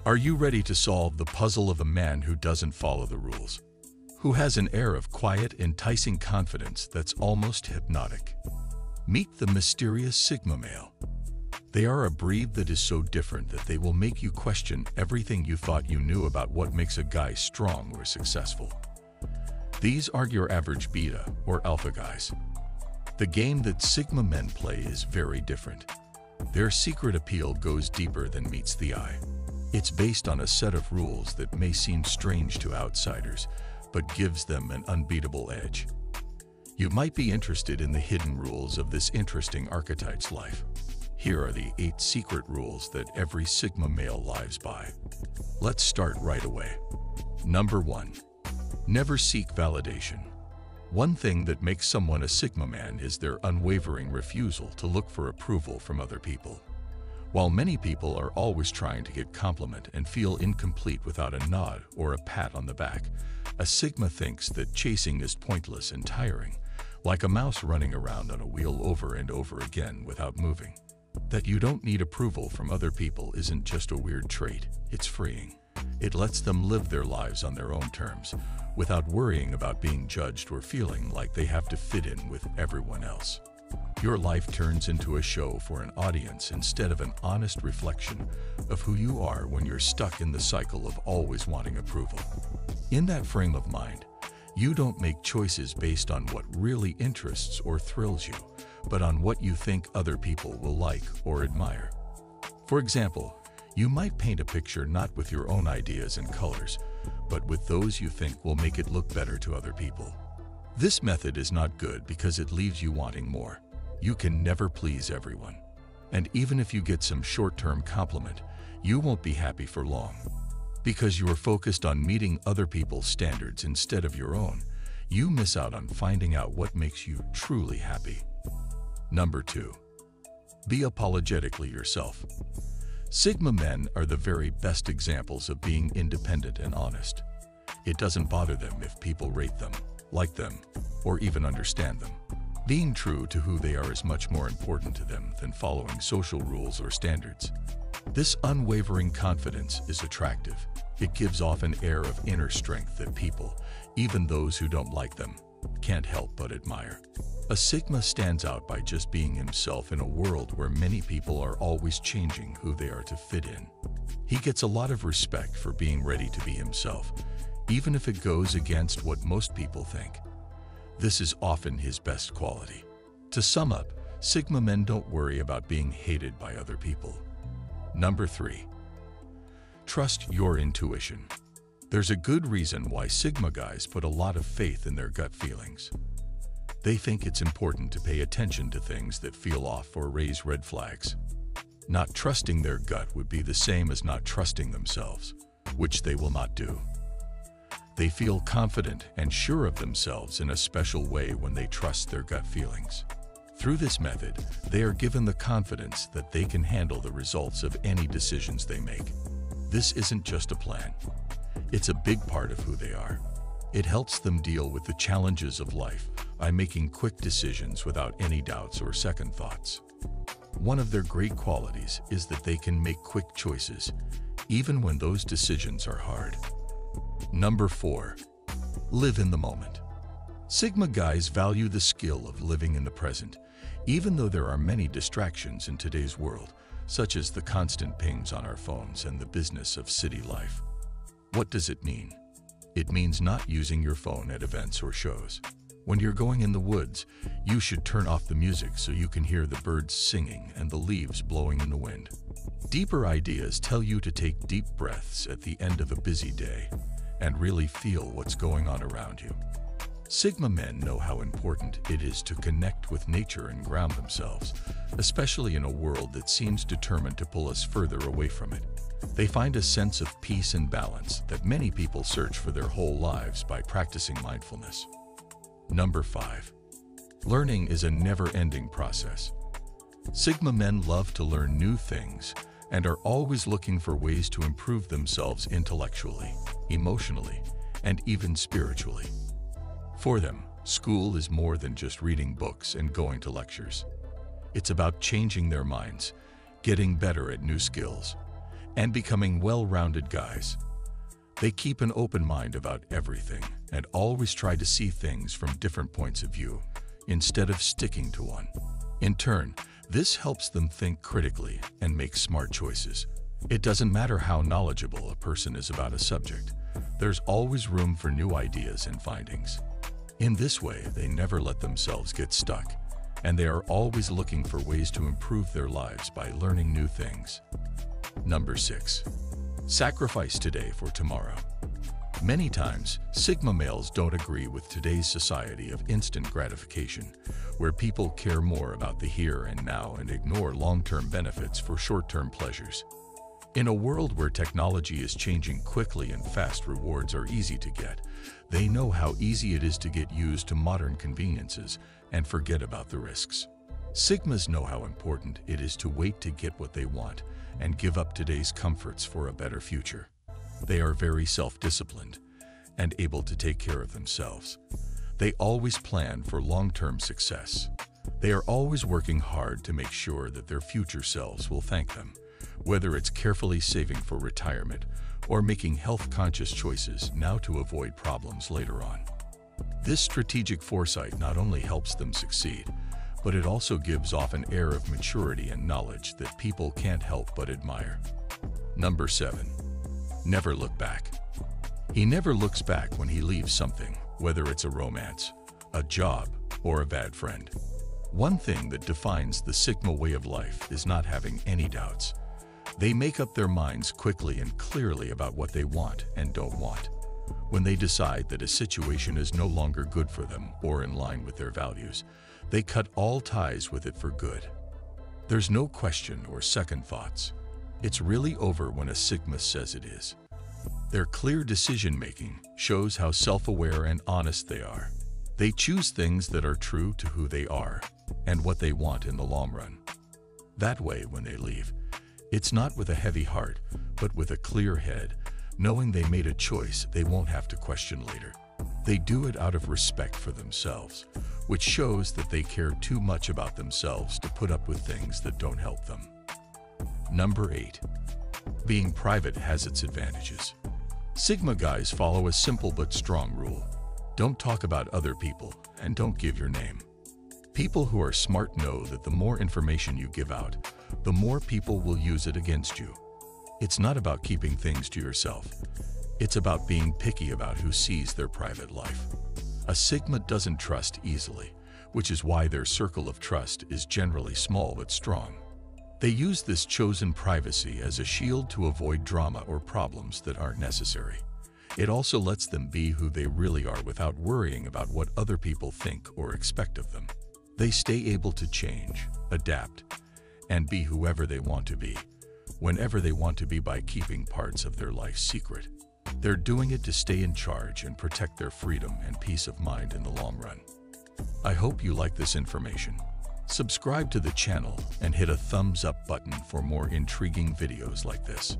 Are you ready to solve the puzzle of a man who doesn't follow the rules? Who has an air of quiet, enticing confidence that's almost hypnotic? Meet the mysterious Sigma male. They are a breed that is so different that they will make you question everything you thought you knew about what makes a guy strong or successful. These aren't your average beta or alpha guys. The game that Sigma men play is very different. Their secret appeal goes deeper than meets the eye. It's based on a set of rules that may seem strange to outsiders, but gives them an unbeatable edge. You might be interested in the hidden rules of this interesting archetype's life. Here are the 8 secret rules that every Sigma male lives by. Let's start right away. Number 1. Never seek validation. One thing that makes someone a Sigma man is their unwavering refusal to look for approval from other people. While many people are always trying to get compliment and feel incomplete without a nod or a pat on the back, a Sigma thinks that chasing is pointless and tiring, like a mouse running around on a wheel over and over again without moving. That you don't need approval from other people isn't just a weird trait, it's freeing. It lets them live their lives on their own terms, without worrying about being judged or feeling like they have to fit in with everyone else. Your life turns into a show for an audience instead of an honest reflection of who you are when you're stuck in the cycle of always wanting approval. In that frame of mind, you don't make choices based on what really interests or thrills you, but on what you think other people will like or admire. For example, you might paint a picture not with your own ideas and colors, but with those you think will make it look better to other people. This method is not good because it leaves you wanting more. You can never please everyone. And even if you get some short-term compliment, you won't be happy for long. Because you are focused on meeting other people's standards instead of your own, you miss out on finding out what makes you truly happy. Number 2. Be apologetically yourself. Sigma men are the very best examples of being independent and honest. It doesn't bother them if people rate them, like them, or even understand them. Being true to who they are is much more important to them than following social rules or standards. This unwavering confidence is attractive. It gives off an air of inner strength that people, even those who don't like them, can't help but admire. A Sigma stands out by just being himself in a world where many people are always changing who they are to fit in. He gets a lot of respect for being ready to be himself, even if it goes against what most people think. This is often his best quality. To sum up, Sigma men don't worry about being hated by other people. Number 3. Trust your intuition. There's a good reason why Sigma guys put a lot of faith in their gut feelings. They think it's important to pay attention to things that feel off or raise red flags. Not trusting their gut would be the same as not trusting themselves, which they will not do. They feel confident and sure of themselves in a special way when they trust their gut feelings. Through this method, they are given the confidence that they can handle the results of any decisions they make. This isn't just a plan. It's a big part of who they are. It helps them deal with the challenges of life by making quick decisions without any doubts or second thoughts. One of their great qualities is that they can make quick choices, even when those decisions are hard. Number 4. Live in the moment. Sigma guys value the skill of living in the present, even though there are many distractions in today's world, such as the constant pings on our phones and the business of city life. What does it mean? It means not using your phone at events or shows. When you're going in the woods, you should turn off the music so you can hear the birds singing and the leaves blowing in the wind. Deeper ideas tell you to take deep breaths at the end of a busy day and really feel what's going on around you. Sigma men know how important it is to connect with nature and ground themselves, especially in a world that seems determined to pull us further away from it. They find a sense of peace and balance that many people search for their whole lives by practicing mindfulness. Number 5. Learning is a never-ending process. Sigma men love to learn new things and are always looking for ways to improve themselves intellectually, emotionally, and even spiritually. For them, school is more than just reading books and going to lectures. It's about changing their minds, getting better at new skills, and becoming well-rounded guys. They keep an open mind about everything and always try to see things from different points of view instead of sticking to one. In turn, this helps them think critically and make smart choices. It doesn't matter how knowledgeable a person is about a subject, there's always room for new ideas and findings. In this way, they never let themselves get stuck, and they are always looking for ways to improve their lives by learning new things. Number 6. Sacrifice today for tomorrow. Many times, Sigma males don't agree with today's society of instant gratification, where people care more about the here and now and ignore long-term benefits for short-term pleasures. In a world where technology is changing quickly and fast rewards are easy to get, they know how easy it is to get used to modern conveniences and forget about the risks. Sigmas know how important it is to wait to get what they want and give up today's comforts for a better future. They are very self-disciplined and able to take care of themselves. They always plan for long-term success. They are always working hard to make sure that their future selves will thank them, whether it's carefully saving for retirement or making health-conscious choices now to avoid problems later on. This strategic foresight not only helps them succeed, but it also gives off an air of maturity and knowledge that people can't help but admire. Number 7. Never look back. He never looks back when he leaves something, whether it's a romance, a job, or a bad friend. One thing that defines the Sigma way of life is not having any doubts. They make up their minds quickly and clearly about what they want and don't want. When they decide that a situation is no longer good for them or in line with their values, they cut all ties with it for good. There's no question or second thoughts. It's really over when a Sigma says it is. Their clear decision-making shows how self-aware and honest they are. They choose things that are true to who they are and what they want in the long run. That way, when they leave, it's not with a heavy heart, but with a clear head, knowing they made a choice they won't have to question later. They do it out of respect for themselves, which shows that they care too much about themselves to put up with things that don't help them. Number 8. Being private has its advantages. Sigma guys follow a simple but strong rule. Don't talk about other people and don't give your name. People who are smart know that the more information you give out, the more people will use it against you. It's not about keeping things to yourself. It's about being picky about who sees their private life. A Sigma doesn't trust easily, which is why their circle of trust is generally small but strong. They use this chosen privacy as a shield to avoid drama or problems that aren't necessary. It also lets them be who they really are without worrying about what other people think or expect of them. They stay able to change, adapt, and be whoever they want to be, whenever they want to be by keeping parts of their life secret. They're doing it to stay in charge and protect their freedom and peace of mind in the long run. I hope you like this information. Subscribe to the channel and hit a thumbs up button for more intriguing videos like this.